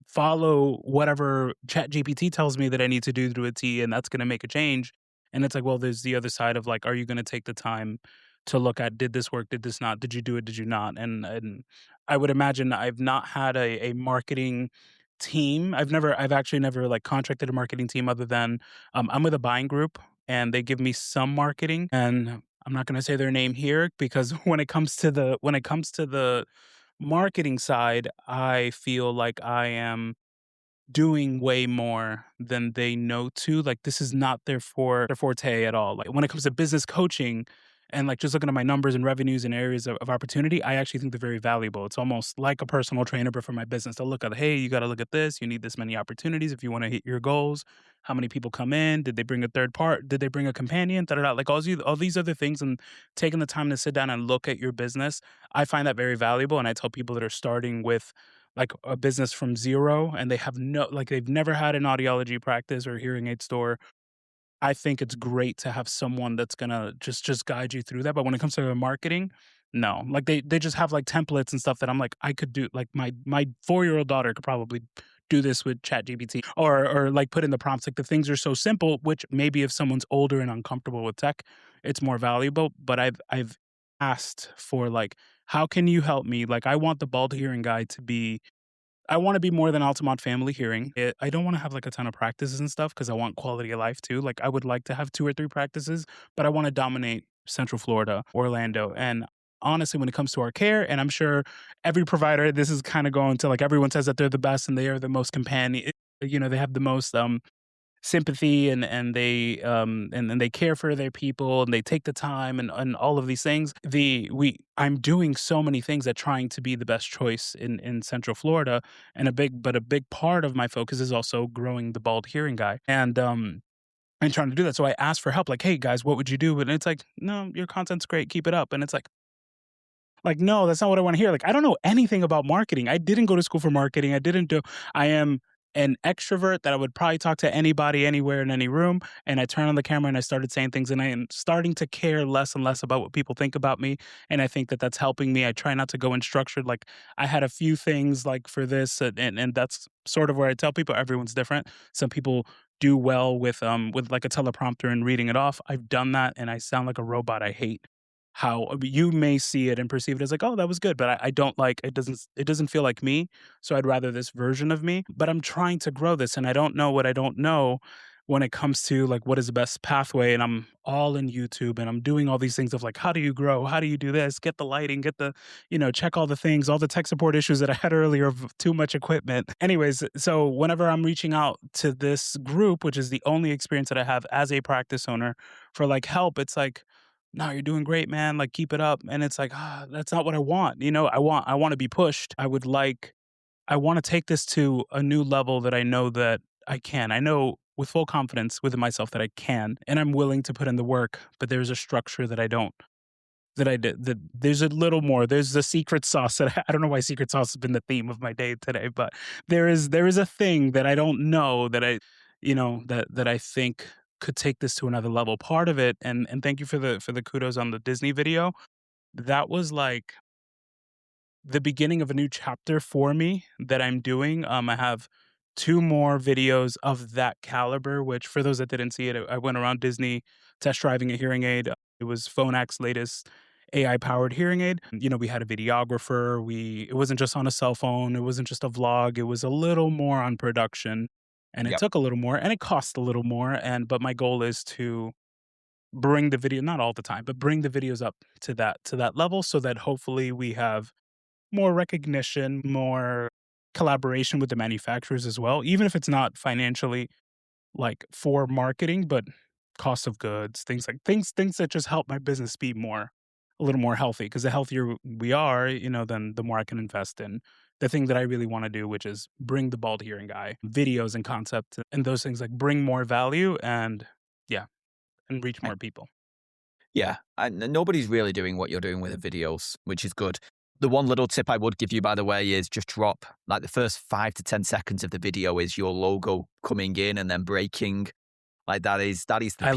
follow whatever chat GPT tells me that I need to do to a T and that's going to make a change. And it's like, well, there's the other side of like, are you going to take the time to look at, did this work? Did this not? Did you do it? Did you not? And I would imagine I've not had a marketing team. I've actually never like contracted a marketing team other than I'm with a buying group and they give me some marketing, and I'm not going to say their name here because when it comes to the marketing side, I feel like I am doing way more than they know to. Like, this is not their forte at all. Like, when it comes to business coaching and, like, just looking at my numbers and revenues and areas of opportunity, I actually think they're very valuable. It's almost like a personal trainer, but for my business. They'll look at, "Hey, you gotta look at this. You need this many opportunities if you wanna hit your goals. How many people come in? Did they bring a third part? Did they bring a companion? Da, da, da." Like, all these other things, and taking the time to sit down and look at your business, I find that very valuable, and I tell people that are starting with like a business from 0 and they have they've never had an audiology practice or hearing aid store. I think it's great to have someone that's gonna just guide you through that. But when it comes to the marketing, no. Like they just have like templates and stuff that I'm like, I could do like my 4-year-old daughter could probably do this with ChatGPT or like put in the prompts. Like the things are so simple, which maybe if someone's older and uncomfortable with tech, it's more valuable. But I've asked for like, how can you help me? Like I want the bald hearing guy to be I wanna be more than Altamont Family Hearing. I don't wanna have, like, a ton of practices and stuff because I want quality of life too. Like, I would like to have 2 or 3 practices, but I wanna dominate Central Florida, Orlando, and honestly, when it comes to our care, and I'm sure every provider, this is kinda going to like, everyone says that they're the best and they are the most they have the most, sympathy and they care for their people and they take the time and all of these things. I'm doing so many things at trying to be the best choice in Central Florida, and a big part of my focus is also growing the bald hearing guy and trying to do that. So I asked for help, like, "Hey guys, what would you do?" And it's like, "No, your content's great, keep it up." And it's like, no, that's not what I wanna hear. Like, I don't know anything about marketing. I didn't go to school for marketing. I am an extrovert that I would probably talk to anybody, anywhere, in any room, and I turned on the camera and I started saying things, and I am starting to care less and less about what people think about me, and I think that that's helping me. I try not to go in structured, like, I had a few things, like, for this, and that's sort of where I tell people everyone's different. Some people do well with, like, a teleprompter and reading it off. I've done that, and I sound like a robot. I hate how you may see it and perceive it as like, "Oh, that was good," but I don't like it doesn't feel like me, so I'd rather this version of me, but I'm trying to grow this, and I don't know what I don't know when it comes to, like, what is the best pathway, and I'm all in YouTube, and I'm doing all these things of, like, how do you grow? How do you do this? Get the lighting, get the check all the things, all the tech support issues that I had earlier of too much equipment. Anyways, so whenever I'm reaching out to this group, which is the only experience that I have as a practice owner for, like, help, it's like, "No, you're doing great, man, like, keep it up," and it's like, that's not what I want, I wanna be pushed. I wanna take this to a new level that I know that I can. I know with full confidence within myself that I can, and I'm willing to put in the work, but there's a structure that I don't that I did that there's a little more. There's the secret sauce that I don't know why secret sauce has been the theme of my day today, but there is a thing that I don't know that that I think could take this to another level. Part of it, and thank you for the kudos on the Disney video. That was like the beginning of a new chapter for me that I'm doing. I have 2 more videos of that caliber, which for those that didn't see it, I went around Disney test driving a hearing aid. It was Phonak's latest AI-powered hearing aid. We had a videographer. It wasn't just on a cell phone. It wasn't just a vlog. It was a little more on production, and it Yep. took a little more, and it cost a little more, but my goal is to bring the video, not all the time, but bring the videos up to that level so that hopefully we have more recognition, more collaboration with the manufacturers as well, even if it's not financially like for marketing, but cost of goods, things that just help my business be more a little more healthy. Because the healthier we are, then the more I can invest in the thing that I really want to do, which is bring the bald hearing guy videos and concepts and those things, like bring more value and yeah, and reach I, more people. yeah, and nobody's really doing what you're doing with the videos, which is good. The one little tip I would give you, by the way, is just drop like the first 5 to 10 seconds of the video is your logo coming in and then breaking. Like that is the peak time.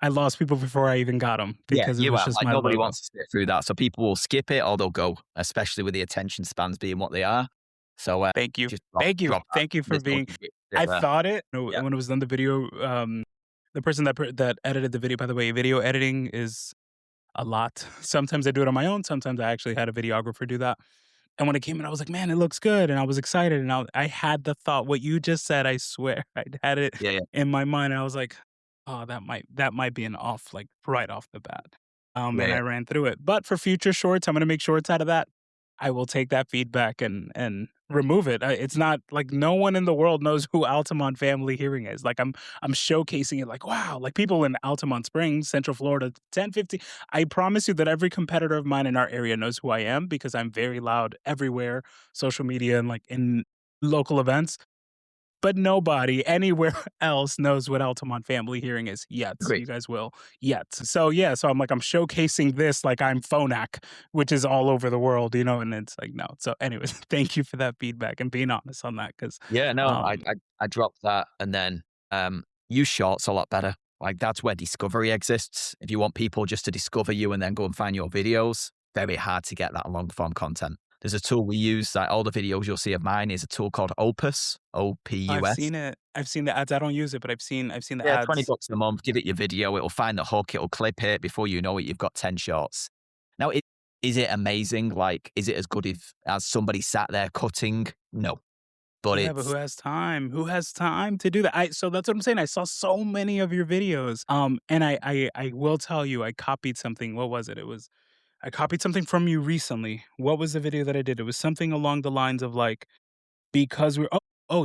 I lost people before I even got them Yeah, because it you was have. just Like my nobody logo. wants to sit through that. So people will skip it or they'll go, especially with the attention spans being what they are. So Thank you. just Thank you. drop that Thank you for little being bit I there. thought it Yeah. when it was done the video, the person that edited the video, by the way, video editing is a lot. Sometimes I do it on my own, sometimes I actually had a videographer do that. And when it came in, I was like, "Man, it looks good," and I was excited, and I had the thought what you just said, I swear, I had it Yeah, yeah. in my mind, and I was like, "Oh, that might be an off, like, right off the bat." Yeah, And yeah. I ran through it. But for future shorts, I'm gonna make shorts out of that. I will take that feedback and remove it. It's not like no one in the world knows who Altamont Family Hearing is. Like I'm showcasing it like, wow, like people in Altamont Springs, Central Florida, 1050. I promise you that every competitor of mine in our area knows who I am because I'm very loud everywhere, social media and like in local events. But nobody anywhere else knows what Altamont Family Hearing is yet. Agreed. You guys will yet. So yeah, so I'm showcasing this like I'm Phonak, which is all over the world, and it's like no. So anyways, thank you for that feedback and being honest on that because Yeah, no, I um I I dropped that and then, use shorts a lot better. Like, that's where discovery exists. If you want people just to discover you and then go and find your videos, very hard to get that long form content. There's a tool we use, like, all the videos you'll see of mine is a tool called Opus, I've OPUS. seen it. I've seen the ads. I don't use it, but I've seen the Yeah, 20 ads. bucks a month, give it your video, it'll find the hook, it'll clip it, before you know it, you've got 10 shorts. Now, is it amazing? Like, is it as good if as somebody sat there cutting? No, but Yeah, but who it's has time? Who has time to do that? So that's what I'm saying. I saw so many of your videos. And I will tell you, I copied something. What was it? I copied something from you recently. What was the video that I did? It was something along the lines of like, because we're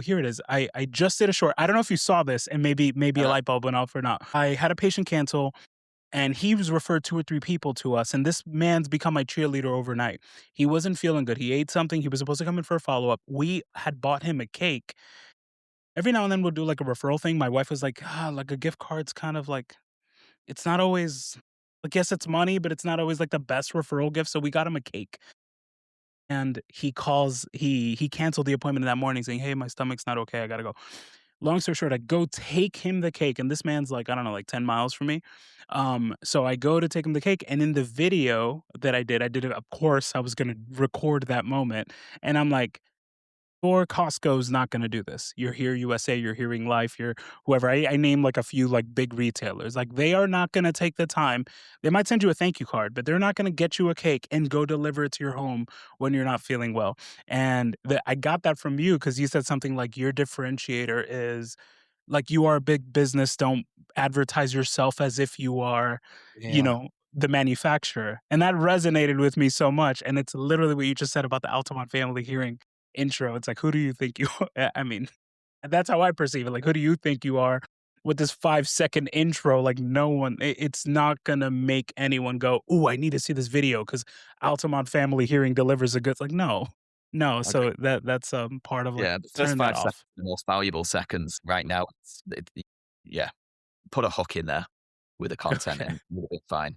here it is. I just did a short. I don't know if you saw this and maybe a uh, light bulb went off or not. I had a patient cancel and he was referred 2 or 3 people to us, and this man's become my cheerleader overnight. He wasn't feeling good. He ate something. He was supposed to come in for a follow-up. We had bought him a cake. Every now and then we'll do like a referral thing. My wife was like, like a gift card's kind of like it's not always I guess it's money, but it's not always like the best referral gift. So we got him a cake. And he canceled the appointment that morning saying, "Hey, my stomach's not okay. I gotta go." Long story short, I go take him the cake, and this man's like, I don't know, like 10 miles from me. So I go to take him the cake, and in the video that I did it, of course, I was gonna record that moment. And I'm like, or Costco's not gonna do this. You're here USA, you're Hearing Life, you're whoever. I name like a few like big retailers. Like they are not gonna take the time. They might send you a thank you card, but they're not gonna get you a cake and go deliver it to your home when you're not feeling well. And I got that from you because you said something like your differentiator is like you are a big business. Don't advertise yourself as if you are, yeah. the manufacturer. And that resonated with me so much. And it's literally what you just said about the Altamont Family Hearing intro. It's like, who do you think you are? I mean, that's how I perceive it. Like, who do you think you are with this 5-second intro? Like, no one, it's not going to make anyone go, "Ooh, I need to see this video because Altamont Family Hearing delivers a good." Like, no, no. Okay. So that's part of like, Yeah, the first turn that 5 seconds off. are the most valuable seconds right now. Yeah, put a hook in there with the content Okay. and you'll be fine.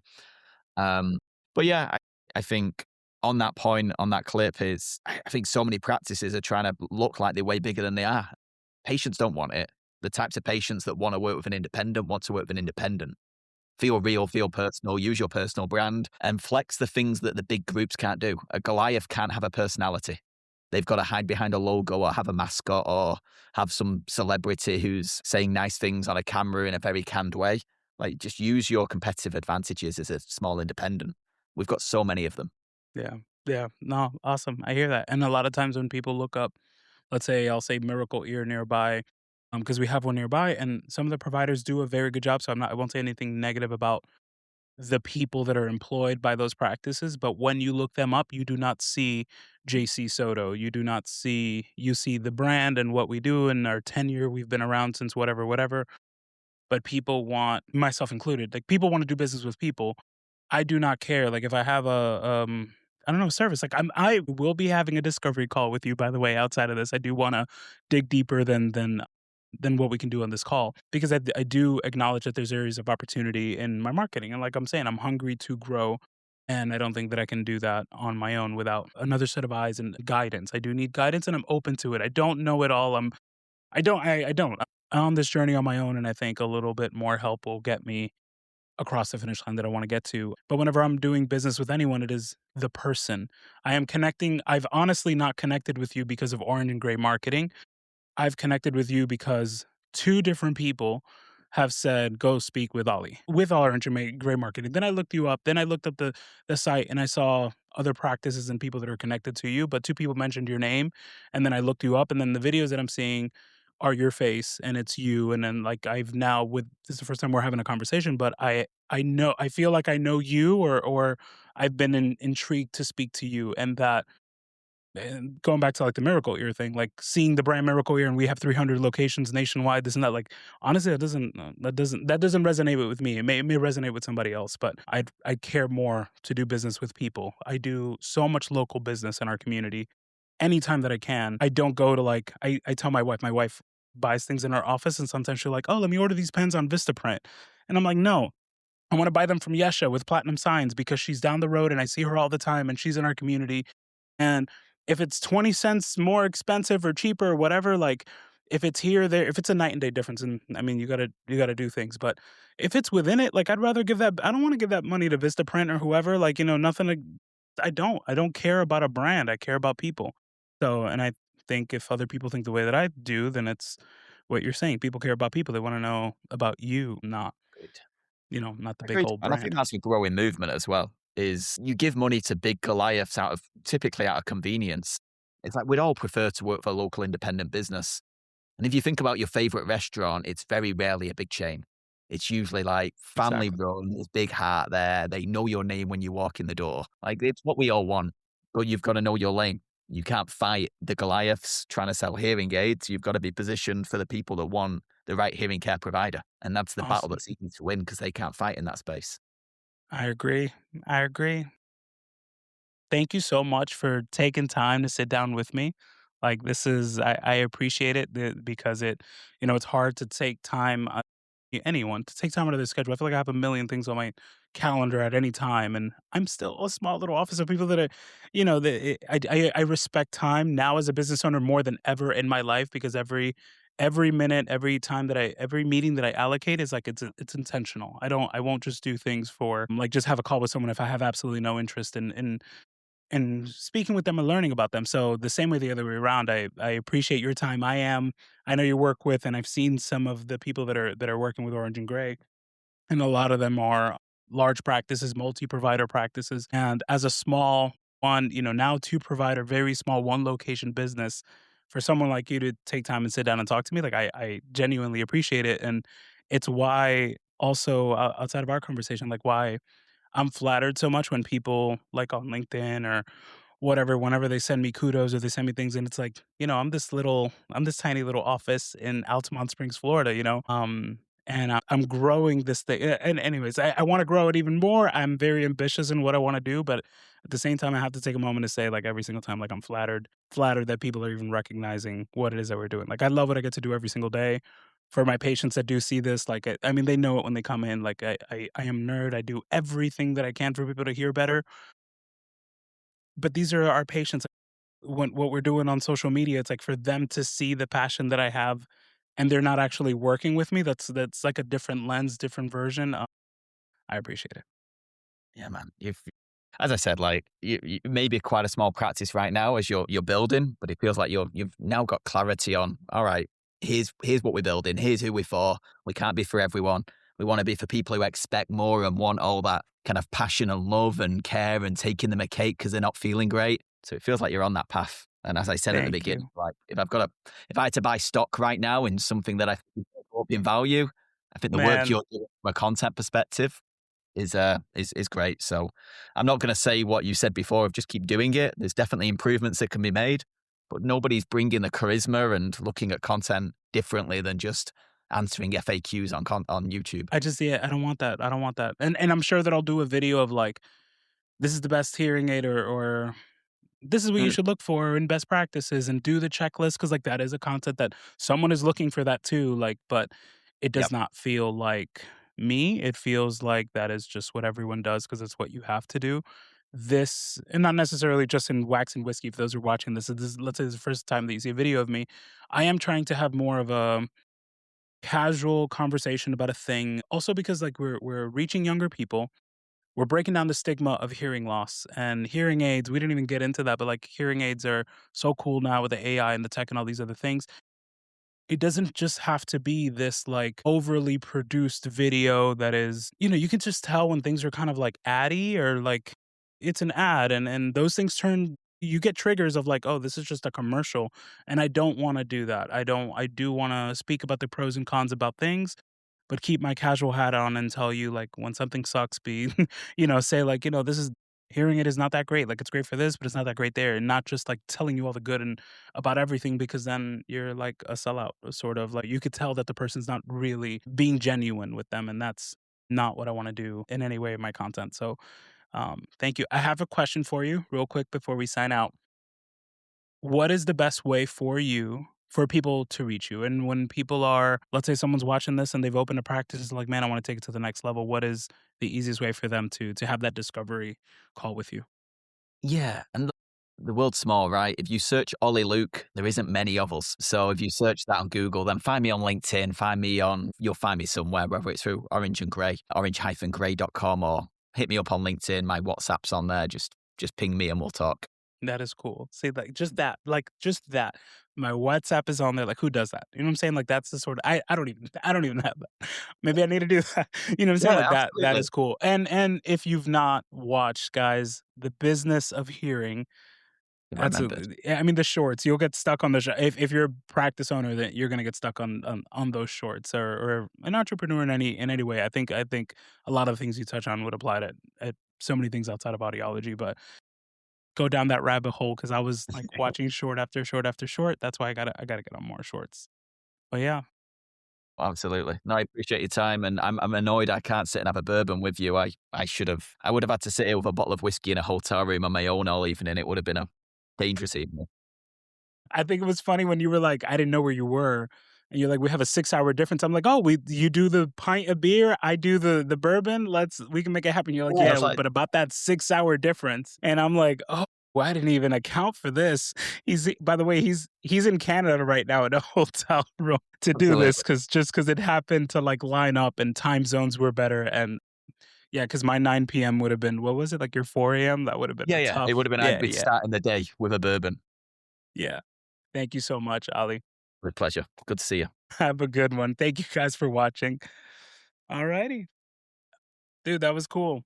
Um, but yeah, I think on that point, on that clip is I think so many practices are trying to look like they're way bigger than they are. Patients don't want it. The types of patients that want to work with an independent want to work with an independent. Feel real, feel personal, use your personal brand and flex the things that the big groups can't do. A Goliath can't have a personality. They've got to hide behind a logo or have a mascot or have some celebrity who's saying nice things on a camera in a very canned way. Like, just use your competitive advantages as a small independent. We've got so many of them. Yeah. Yeah. No, awesome. I hear that. And a lot of times when people look up, let's say I'll say Miracle Ear nearby, because we have one nearby, and some of the providers do a very good job. So I won't say anything negative about the people that are employed by those practices. But when you look them up, you do not see JC Soto. You see the brand and what we do and our tenure. We've been around since whatever, whatever. But people want, myself included, like people want to do business with people. I do not care. Like if I have I don't know, service. Like I will be having a discovery call with you, by the way, outside of this. I do want to dig deeper than what we can do on this call because I do acknowledge that there's areas of opportunity in my marketing. And like I'm saying, I'm hungry to grow. And I don't think that I can do that on my own without another set of eyes and guidance. I do need guidance and I'm open to it. I don't know it all. I don't. I'm on this journey on my own. And I think a little bit more help will get me across the finish line that I want to get to. But whenever I'm doing business with anyone, it is the person. I am connecting. I've honestly not connected with you because of orange and gray marketing. I've connected with you because 2 different people have said, "Go speak with Ollie," with Orange and Gray Marketing. Then I looked you up, then I looked up the site and I saw other practices and people that are connected to you, but 2 people mentioned your name, and then I looked you up, and then the videos that I'm seeing are your face and it's you, and then, like, I've now with this is the first time we're having a conversation, but I feel like I know you or I've been intrigued to speak to you, and going back to, like, the Miracle Ear thing, like, seeing the brand Miracle Ear and we have 300 locations nationwide, this and that, like, honestly, that doesn't resonate with me. It may resonate with somebody else, but I care more to do business with people. I do so much local business in our community anytime that I can. I don't go to, like I tell my wife buys things in our office, and sometimes she'll like, "Oh, let me order these pens on Vistaprint." And I'm like, "No, I wanna buy them from Yesha with platinum signs because she's down the road and I see her all the time and she's in our community." And if it's 20 cents more expensive or cheaper or whatever, like if it's here, there, if it's a night and day difference, and I mean you gotta do things. But if it's within it, like I'd rather give that I don't want to give that money to Vistaprint or whoever. Like, nothing I don't care about a brand. I care about people. So and I think if other people think the way that I do, then it's what you're saying. People care about people. They want to know about you, Agreed. not the big Agreed. old And I think brand. that's a growing movement as well, is you give money to big Goliaths typically out of convenience. It's like we'd all prefer to work for a local independent business. And if you think about your favorite restaurant, it's very rarely a big chain. It's usually like family Exactly. run, there's big heart there. They know your name when you walk in the door. Like it's what we all want, but you've got to know your lane. You can't fight the Goliaths trying to sell hearing aids. You've got to be positioned for the people that want the right hearing care provider. And that's the battle Awesome. that's easy to win because they can't fight in that space. I agree. I agree. Thank you so much for taking time to sit down with me. Like this is I appreciate it because it's hard to take time anyone to take time out of their schedule. I feel like I have a million things on my calendar at any time and I'm still a small little office of people that are I respect time now as a business owner more than ever in my life because every minute, every meeting that I allocate is like it's intentional. I won't just do things for like just have a call with someone if I have absolutely no interest in speaking with them and learning about them. So the same way the other way around, I appreciate your time. I know you work with, and I've seen some of the people that are working with Orange and Gray, and a lot of them are large practices, multi-provider practices. And as a small one, now two provider, very small one location business, for someone like you to take time and sit down and talk to me, like I genuinely appreciate it, and it's why also outside of our conversation, like why I'm flattered so much when people like on LinkedIn or whatever, whenever they send me kudos or they send me things and it's like, I'm this tiny little office in Altamont Springs, Florida, and I'm growing this thing. And anyways, I want to grow it even more. I'm very ambitious in what I want to do, but at the same time, I have to take a moment to say, like every single time, like I'm flattered that people are even recognizing what it is that we're doing. Like I love what I get to do every single day. For my patients that do see this, like I mean, they know it when they come in. Like I am nerd. I do everything that I can for people to hear better. But these are our patients. When what we're doing on social media, it's like for them to see the passion that I have, and they're not actually working with me. That's like a different lens, different version. I appreciate it. Yeah, man. As I said, like you maybe quite a small practice right now as you're building, but it feels like you've now got clarity on. All right, here's what we're building. Here's who we're for. We can't be for everyone. We want to be for people who expect more and want all that kind of passion and love and care and taking them a cake because they're not feeling great. So it feels like you're on that path, And as I said at the Thank beginning, you. like if I had to buy stock right now in something that I think will go up in value, I think the work Man, you're doing from a content perspective is great. So I'm not going to say what you said before of just keep doing it. There's definitely improvements that can be made, but nobody's bringing the charisma and looking at content differently than just answering FAQs on YouTube. I just yeah, I don't want that. I don't want that. And I'm sure that I'll do a video of like this is the best hearing aid or this is what you Mm, should look for in best practices and do the checklist because like that is a content that someone is looking for that too. Like, but it does yep. not feel like me. It feels like that is just what everyone does because it's what you have to do. This and not necessarily just in wax and whiskey. For those who are watching this, let's say this is the first time that you see a video of me. I am trying to have more of a casual conversation about a thing. Also because like we're reaching younger people, we're breaking down the stigma of hearing loss and hearing aids. We didn't even get into that, but like hearing aids are so cool now with the AI and the tech and all these other things. It doesn't just have to be this like overly produced video that is, you can just tell when things are kind of like addy or like it's an ad and those things turn you get triggers of like, oh, this is just a commercial. And I don't want to do that. I do want to speak about the pros and cons about things but keep my casual hat on and tell you like when something sucks be say like this is hearing it is not that great like it's great for this but it's not that great there and not just like telling you all the good and about everything because then you're like a sellout sort of like you could tell that the person's not really being genuine with them and that's not what I want to do in any way of my content so thank you. I have a question for you real quick before we sign out. What is the best way for you for people to reach you? And when people are, let's say someone's watching this and they've opened a practice, it's like, man, I want to take it to the next level. What is the easiest way for them to have that discovery call with you? Yeah, and the world's small, right? If you search Ollie Luke, there isn't many of us. So if you search that on Google, then find me on LinkedIn, you'll find me somewhere, whether it's through Orange and Grey, orange-grey.com, or hit me up on LinkedIn. My WhatsApp's on there. Just ping me and we'll talk. That is cool. See, like just that. My WhatsApp is on there. Like, who does that? You know what I'm saying? Like, that's the sort of I don't even have that. Maybe I need to do that. You know what I'm saying? Yeah, Like that. That absolutely. is cool. And if you've not watched, guys, the business of hearing. Remembered. Absolutely. Yeah, I mean, the shorts, you'll get stuck on if you're a practice owner, then you're gonna get stuck on those shorts or an entrepreneur in any way. I think a lot of things you touch on would apply to at so many things outside of audiology, but go down that rabbit hole because I was like watching short after short after short. That's why I gotta get on more shorts. But yeah, Absolutely. No, I appreciate your time, and I'm annoyed I can't sit and have a bourbon with you. I would have had to sit here with a bottle of whiskey in a hotel room on my own all evening. It would have been a dangerous evening. I think it was funny when you were like, I didn't know where you were. And you're like, we have a 6 hour difference. I'm like, oh, you do the pint of beer, I do the bourbon. We can make it happen. You're like, Yeah, I yeah, was like, but about that 6 hour difference. And I'm like, oh, well, I didn't even account for this. By the way, he's in Canada right now in a hotel room to do this absolutely. because it happened to like line up and time zones were better. And yeah, because my 9 p.m. would have been what was it like your 4 a.m. That would have been Yeah, a yeah. It would tough. have been I'd Yeah, been yeah, starting the day with a bourbon. yeah. Thank you so much, Ali. With pleasure. Good to see you. Have a good one. Thank you guys for watching. Alrighty. Dude, that was cool.